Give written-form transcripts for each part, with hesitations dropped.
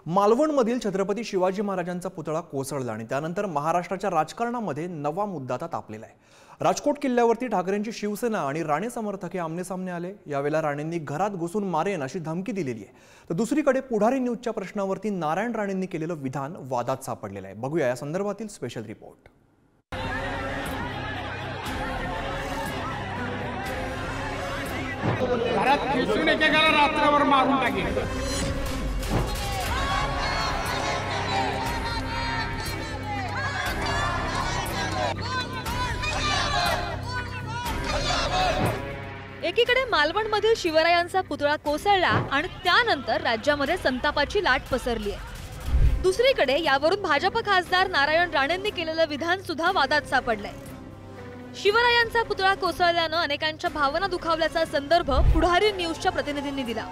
मालवणमधील छत्रपती शिवाजी महाराजांचा पुतळा कोसळला आणि त्यानंतर महाराष्ट्राच्या राजकारणामध्ये नवा मुद्दा आता तापलेला आहे। राजकोट किल्ल्यावरती ठाकरेंची शिवसेना आणि राणे समर्थक आमने-सामने आले। यावेळेला राणेंनी घरात घुसून मारेन अशी धमकी दिलेली आहे। तर दुसरीकडे पुढारी न्यूजच्या प्रश्नावरती नारायण राणेंनी केलेलं विधान वादात सापडलेलं आहे। बघूया या संदर्भातील स्पेशल रिपोर्ट। घरात खेचून एकेकाला रात्रभर मारून टाकेल। एकीकडे मालवणमधील शिवरायांचा पुतळा कोसळला आणि त्यानंतर राज्यामध्ये संतापाची लाट पसरली आहे। दुसरीकडे यावरून भाजप खासदार नारायण राणेंनी केलेलं विधान सुद्धा वादात सापडलंय। शिवरायांचा पुतळा कोसळल्यानं अनेकांच्या भावना दुखावल्याचा संदर्भ पुढारी न्यूजच्या प्रतिनिधींनी दिला।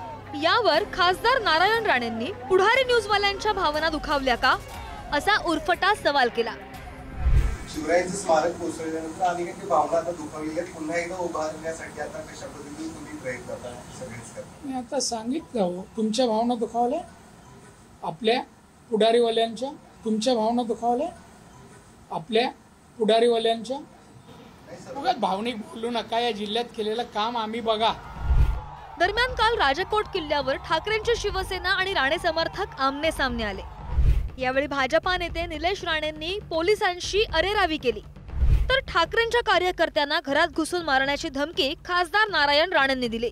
यावर खासदार नारायण राणेंनी पुढारी न्यूजवाल्यांच्या भावना दुखावल्या का असा उर्फटा सवाल केला। शिवरायांचं स्मारक कोसळल्यानंतर अनेकांची भावना आता दुखावली आहे। पुन्हा एकदा उभारण्यासाठी आता कशा पद्धतीने तुम्ही प्रयत्न करता सगळेच करता? मी आता सांगितलं हो, तुमच्या भावना दुखावल्या, आपल्या पुढारीवाल्यांच्या, तुमच्या भावना दुखावल्या, आपल्या पुढारीवाल्यांच्या। उगाच भावनिक बोलू नका। या जिल्ह्यात केलेलं काम आम्ही बघा। दरम्यान काल राजकोट किल्ल्यावर ठाकरेंची शिवसेना आणि राणे समर्थक आमने-सामने आले। यावेळी भाजपा नेते निलेश राणेंनी पोलिसांशी अरेरावी केली, तर ठाकरेंच्या कार्यकर्त्यांना घरात घुसून मारण्याची धमकी खासदार नारायण राणेंनी दिली।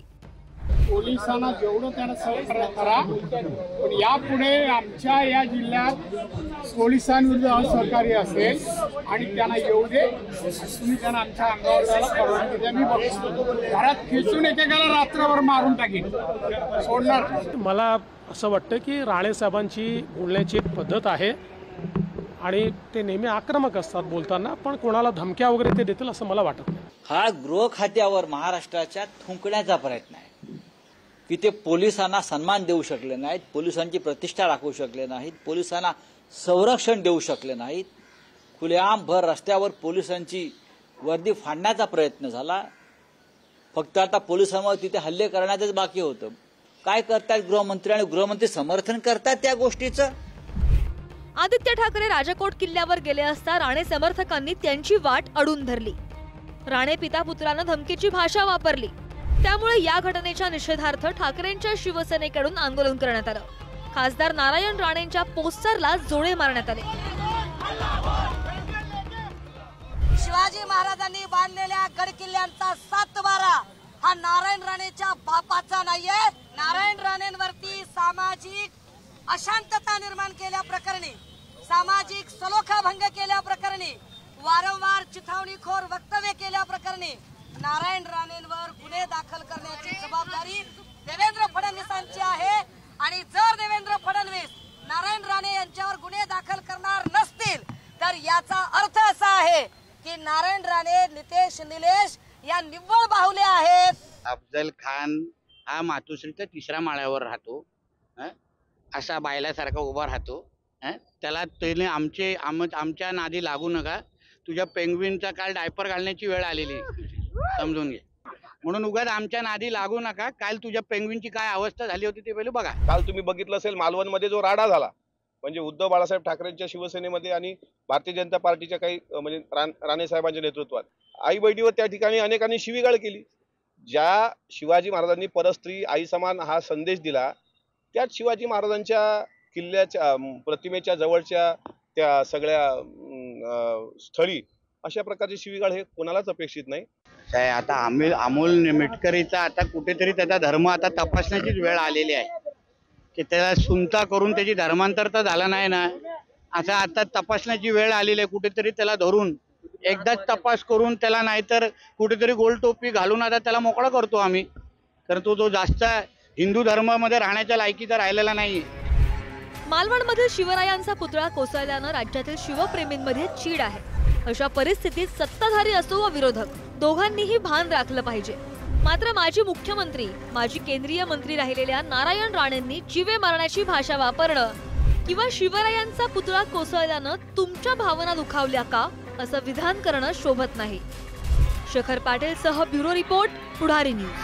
पोलिसांना जेवढं त्यांना सहकार्य करा, पण यापुढे आमच्या या जिल्ह्यात पोलिसांविरुद्ध असहकार्य असेल आणि त्यांना येऊ दे, तुम्ही त्यांना आमच्या अंगावर जायला परवानगी द्या। मी बघतो घरात खेचून एकेकाला रात्रभर मारून टाकेल, सोडणार। मला असं वाटतं की राणे साहेबांची बोलण्याची एक पद्धत आहे आणि ते नेहमी आक्रमक असतात बोलताना, पण कोणाला धमक्या वगैरे ते देतील असं मला वाटत नाही। हा गृह खात्यावर महाराष्ट्राच्या थुंकण्याचा प्रयत्न आहे की ते पोलिसांना सन्मान देऊ शकले नाहीत, पोलिसांची प्रतिष्ठा राखू शकले नाहीत, पोलिसांना संरक्षण देऊ शकले नाहीत। खुलेआम भर रस्त्यावर पोलिसांची वर्दी फाडण्याचा प्रयत्न झाला। फक्त आता पोलिसांवर तिथे हल्ले करण्याचंच बाकी होतं। काय करतात गृहमंत्री आणि गृहमंत्री समर्थन करतात त्या गोष्टीचं। आदित्य ठाकरे राजकोट किल्ल्यावर गेले असता राणे समर्थकांनी त्यांची वाट अडून धरली। राणे पिता पुत्रानं धमकीची भाषा वापरली। त्यामुळे या घटनेच्या निषेधार्थ ठाकरेंच्या शिवसेनेकडून आंदोलन करण्यात आलं। खासदार नारायण राणेंच्या पोस्टरला जोडे मारण्यात आले। शिवाजी महाराजांनी बांधलेल्या गड किल्ल्यांचा 7-12 हा नारायण राणेच्या बापाचा नाहीये। नारायण राणेंवरती सामाजिक अशांतता निर्माण केल्या प्रकरणी, सामाजिक सलोखा भंग केल्या प्रकरणी, वारंवार चिथावणीखोर वक्तव्य केल्या प्रकरणी नारायण राणेंवर गुन्हे दाखल करण्याची जबाबदारी देवेंद्र फडणवीसांची आहे। आणि जर देवेंद्र फडणवीस नारायण राणे यांच्यावर गुन्हे दाखल करणार नसतील तर याचा अर्थ असा आहे की नारायण राणे निलेश या निव्वळ बाहुले आहेत। अफजल खान हा मातोश्रीच्या 3ऱ्या माळ्यावर राहतो, असा बायलासारखा उभा राहतो। त्याला त्याने आमच्या नादी लागू नका, तुझ्या पेंग्विनचा काल डायपर घालण्याची वेळ आलेली समजून घे, म्हणून उगाच आमच्या नादी लागू नका। काल तुझ्या पेंग्विनची काय अवस्था झाली होती ते पहिले बघा। काल तुम्ही बघितलं असेल मालवणमध्ये जो राडा झाला, म्हणजे उद्धव बाळासाहेब ठाकरेंच्या शिवसेनेमध्ये आणि भारतीय जनता पार्टीच्या काही म्हणजे राणे साहेबांच्या नेतृत्वात आई बहिणीवर त्या ठिकाणी अनेकांनी शिवीगाळ केली। ज्या शिवाजी महाराजांनी परस्त्री आई समान हा संदेश दिला, त्याच शिवाजी महाराजांच्या किल्ल्याच्या प्रतिमेच्या जवळच्या त्या सगळ्या स्थळी अशा प्रकारची शिवीगाळ हे कोणालाच अपेक्षित नाही। आता अमोल मिटकरीचा आता कुठेतरी त्याचा धर्म आता तपासण्याचीच वेळ आलेली आहे की त्याला सुनता करून त्याची धर्मांतर तर झाला नाही ना, असं आता तपासण्याची वेळ आलेली आहे। कुठेतरी त्याला धरून एकदाच तपास करून त्याला, नाहीतर कुठेतरी गोल टोपी घालून आता त्याला मोकळा करतो आम्ही, कारण तो जास्त हिंदू धर्मामध्ये राहण्याच्या लायकीचा राहिलेला नाही। मालवणमधील शिवरायांचा पुतळा कोसळल्यानं राज्यातील शिवप्रेमींमध्ये चीड आहे। अशा परिस्थितीत सत्ताधारी असो व विरोधक दोघांनीही भान राखलं पाहिजे। मात्र माजी मुख्यमंत्री, माजी केंद्रीय मंत्री राहिलेल्या नारायण राणेंनी जीवे मारण्याची भाषा वापरणं किंवा शिवरायांचा पुतळा कोसळल्यानं तुमच्या भावना दुखावल्या का असं विधान करणं शोभत नाही। शेखर पाटील सह ब्युरो रिपोर्ट, पुढारी न्यूज।